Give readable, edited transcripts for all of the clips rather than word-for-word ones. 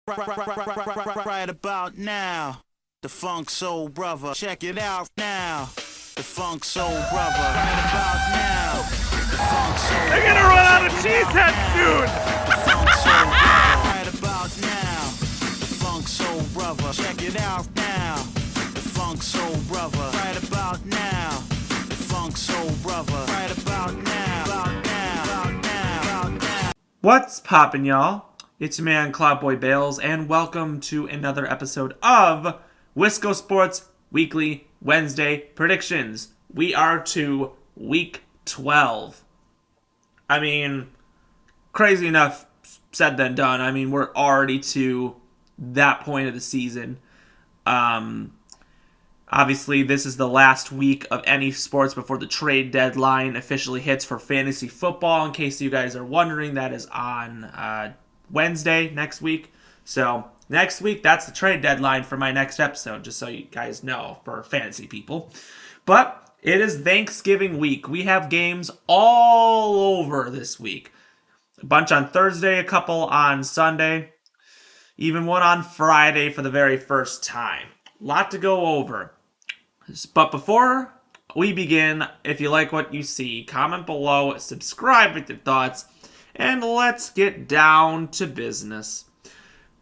Right about now, the Funk Soul Brother. Check it out now. The Funk Soul Brother. Right about now, the Funk Soul They're gonna run out of cheeseheads soon! The Funk Soul Brother. Right about now, the Funk Soul Brother. Check it out now. The Funk Soul Brother. Right about now, the Funk Soul Brother. Right about now, about now, about now, about now. What's poppin', y'all? It's your man, Cloudboy Bales, and welcome to another episode of Wisco Sports Weekly Wednesday Predictions. We are to week 12. I mean, crazy enough said than done. I mean, we're already to that point of the season. Obviously, this is the last week of any sports before the trade deadline officially hits for fantasy football. In case you guys are wondering, that is on Wednesday next week. So next week, that's the trade deadline for my next episode, just so you guys know, for fantasy people. But it is Thanksgiving week. We have games all over this week. A bunch on Thursday, a couple on Sunday, even one on Friday for the very first time. A lot to go over. But before we begin, if you like what you see, comment below, subscribe with your thoughts, and let's get down to business.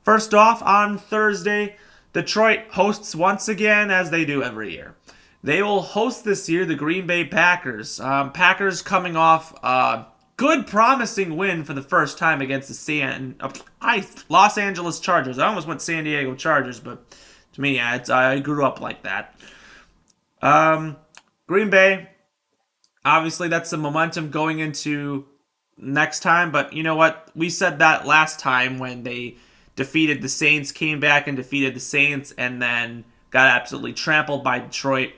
First off, on Thursday, Detroit hosts once again, as they do every year. They will host this year the Green Bay Packers. Packers coming off a good, promising win for the first time against the Los Angeles Chargers. I almost went San Diego Chargers, but to me, I grew up like that. Green Bay, obviously that's the momentum going into next time, but you know what? We said that last time when they defeated the Saints, came back and defeated the Saints, and then got absolutely trampled by Detroit.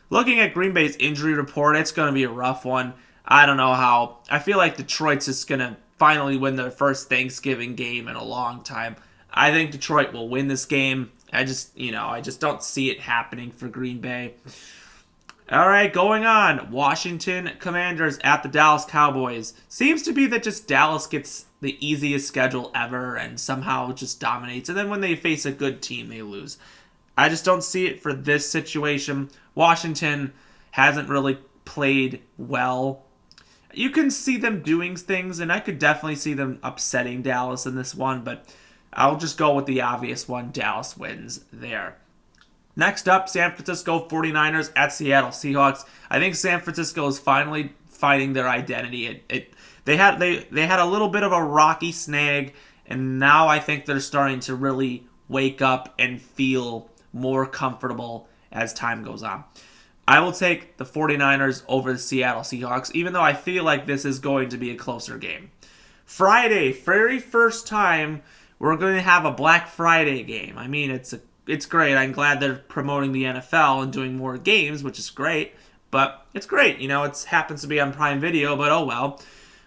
Looking at Green Bay's injury report, it's going to be a rough one. I don't know how. I feel like Detroit's just going to finally win their first Thanksgiving game in a long time. I think Detroit will win this game. I just don't see it happening for Green Bay. All right, going on. Washington Commanders at the Dallas Cowboys. Seems to be that just Dallas gets the easiest schedule ever and somehow just dominates. And then when they face a good team, they lose. I just don't see it for this situation. Washington hasn't really played well. You can see them doing things, and I could definitely see them upsetting Dallas in this one, but I'll just go with the obvious one. Dallas wins there. Next up, San Francisco 49ers at Seattle Seahawks. I think San Francisco is finally finding their identity. They had a little bit of a rocky snag, and now I think they're starting to really wake up and feel more comfortable as time goes on. I will take the 49ers over the Seattle Seahawks, even though I feel like this is going to be a closer game. Friday, very first time, we're going to have a Black Friday game. I mean, it's great. I'm glad they're promoting the NFL and doing more games, which is great. But it's great. It happens to be on Prime Video, but oh well.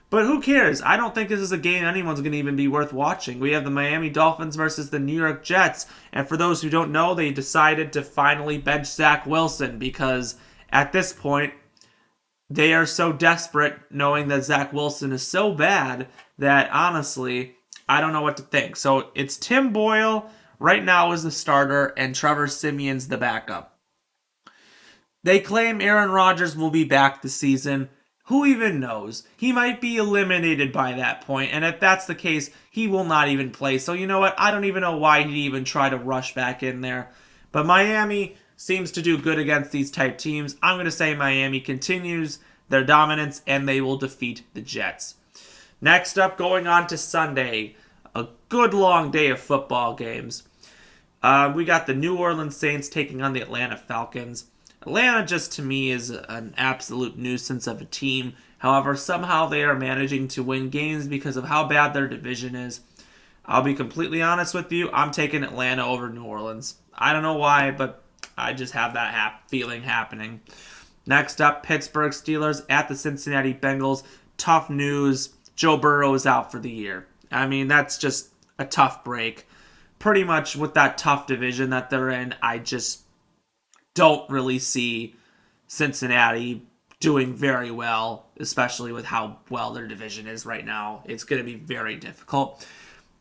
But who cares? I don't think this is a game anyone's going to even be worth watching. We have the Miami Dolphins versus the New York Jets. And for those who don't know, they decided to finally bench Zach Wilson because at this point, they are so desperate knowing that Zach Wilson is so bad that honestly, I don't know what to think. So it's Tim Boyle right now is the starter, and Trevor Siemian's the backup. They claim Aaron Rodgers will be back this season. Who even knows? He might be eliminated by that point, and if that's the case, he will not even play. So you know what? I don't even know why he'd even try to rush back in there. But Miami seems to do good against these type teams. I'm going to say Miami continues their dominance, and they will defeat the Jets. Next up, going on to Sunday. A good long day of football games. We got the New Orleans Saints taking on the Atlanta Falcons. Atlanta just to me is an absolute nuisance of a team. However, somehow they are managing to win games because of how bad their division is. I'll be completely honest with you. I'm taking Atlanta over New Orleans. I don't know why, but I just have that feeling happening. Next up, Pittsburgh Steelers at the Cincinnati Bengals. Tough news. Joe Burrow is out for the year. I mean, that's just a tough break. Pretty much with that tough division that they're in, I just don't really see Cincinnati doing very well, especially with how well their division is right now. It's going to be very difficult.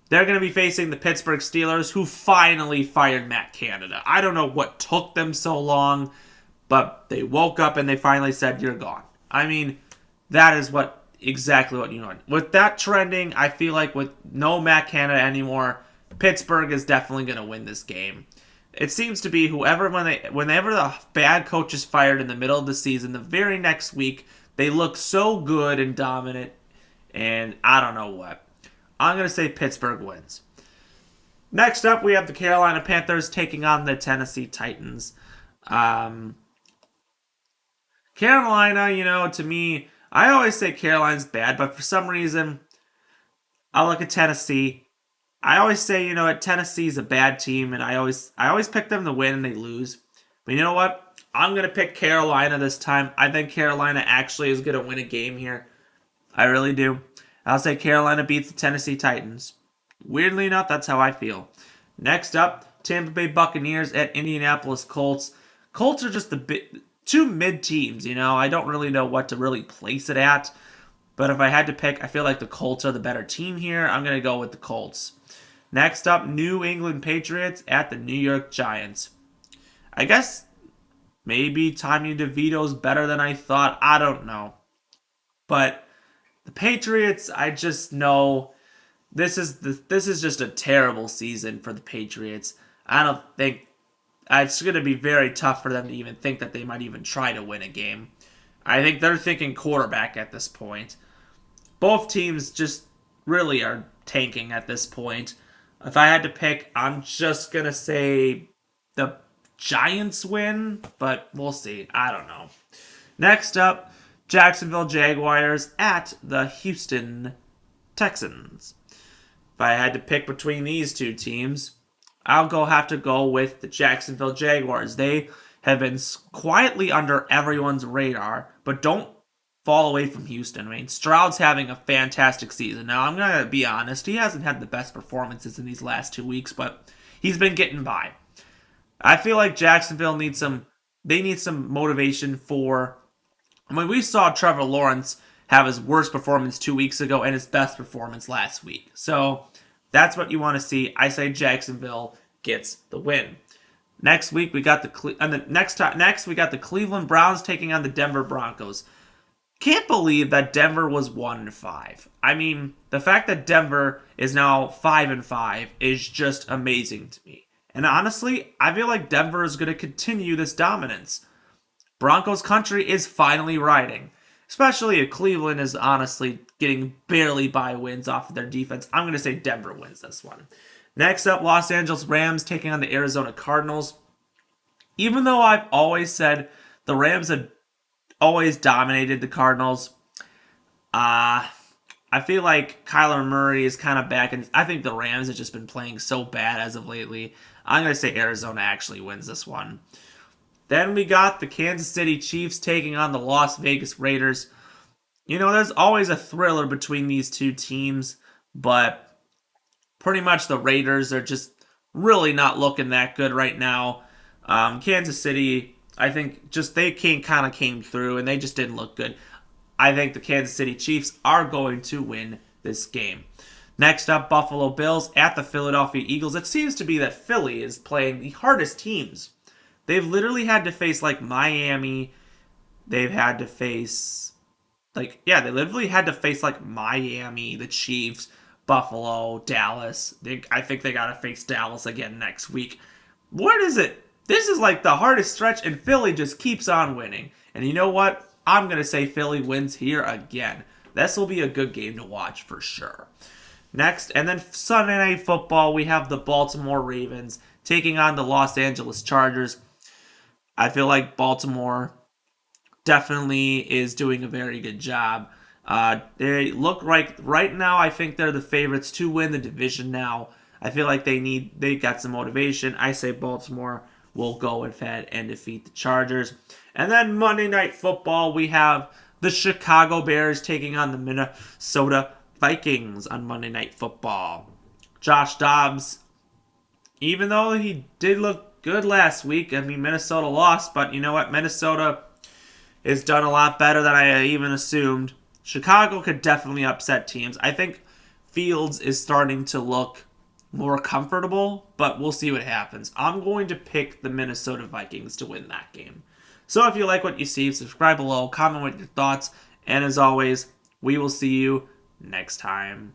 They're going to be facing the Pittsburgh Steelers, who finally fired Matt Canada. I don't know what took them so long, but they woke up and they finally said, "You're gone." I mean, that is exactly what you want. With that trending, I feel like with no Matt Canada anymore, Pittsburgh is definitely going to win this game. It seems to be whenever the bad coach is fired in the middle of the season, the very next week they look so good and dominant, and I don't know what. I'm going to say Pittsburgh wins. Next up, we have the Carolina Panthers taking on the Tennessee Titans. Carolina, to me, I always say Carolina's bad, but for some reason, I look at Tennessee. I always say, Tennessee's a bad team, and I always pick them to win and they lose. But you know what? I'm going to pick Carolina this time. I think Carolina actually is going to win a game here. I really do. I'll say Carolina beats the Tennessee Titans. Weirdly enough, that's how I feel. Next up, Tampa Bay Buccaneers at Indianapolis Colts. Colts are just two mid teams, I don't really know what to really place it at. But if I had to pick, I feel like the Colts are the better team here. I'm going to go with the Colts. Next up, New England Patriots at the New York Giants. I guess maybe Tommy DeVito's better than I thought. I don't know. But the Patriots, I just know this is just a terrible season for the Patriots. I don't think it's going to be very tough for them to even think that they might even try to win a game. I think they're thinking quarterback at this point. Both teams just really are tanking at this point. If I had to pick, I'm just going to say the Giants win, but we'll see. I don't know. Next up, Jacksonville Jaguars at the Houston Texans. If I had to pick between these two teams, I'll have to go with the Jacksonville Jaguars. They have been quietly under everyone's radar, but don't fall away from Houston. I mean, Stroud's having a fantastic season. Now, I'm going to be honest, he hasn't had the best performances in these last 2 weeks, but he's been getting by. I feel like Jacksonville needs some motivation for... we saw Trevor Lawrence have his worst performance 2 weeks ago and his best performance last week. So that's what you want to see. I say Jacksonville gets the win. Next week we got next we got the Cleveland Browns taking on the Denver Broncos. Can't believe that Denver was 1-5. I mean, the fact that Denver is now 5-5 is just amazing to me. And honestly, I feel like Denver is going to continue this dominance. Broncos country is finally riding. Especially if Cleveland is honestly getting barely by wins off of their defense. I'm going to say Denver wins this one. Next up, Los Angeles Rams taking on the Arizona Cardinals. Even though I've always said the Rams had always dominated the Cardinals, I feel like Kyler Murray is kind of back, and I think the Rams have just been playing so bad as of lately. I'm going to say Arizona actually wins this one. Then we got the Kansas City Chiefs taking on the Las Vegas Raiders. There's always a thriller between these two teams, but pretty much the Raiders are just really not looking that good right now. Kansas City, I think they kind of came through and they just didn't look good. I think the Kansas City Chiefs are going to win this game. Next up, Buffalo Bills at the Philadelphia Eagles. It seems to be that Philly is playing the hardest teams. They've literally had to face Miami. They've had to face they literally had to face Miami, the Chiefs, Buffalo, Dallas. I think they got to face Dallas again next week. What is it? This is the hardest stretch, and Philly just keeps on winning. And you know what? I'm going to say Philly wins here again. This will be a good game to watch for sure. Next, and then Sunday Night Football, we have the Baltimore Ravens taking on the Los Angeles Chargers. I feel like Baltimore definitely is doing a very good job. They look right now, I think they're the favorites to win the division now. I feel like they got some motivation. I say Baltimore will go ahead and defeat the Chargers. And then Monday Night Football, we have the Chicago Bears taking on the Minnesota Vikings on Monday Night Football. Josh Dobbs, even though he did look good last week, Minnesota lost, but you know what? Minnesota has done a lot better than I even assumed. Chicago could definitely upset teams. I think Fields is starting to look more comfortable, but we'll see what happens. I'm going to pick the Minnesota Vikings to win that game. So if you like what you see, subscribe below, comment with your thoughts, and as always, we will see you next time.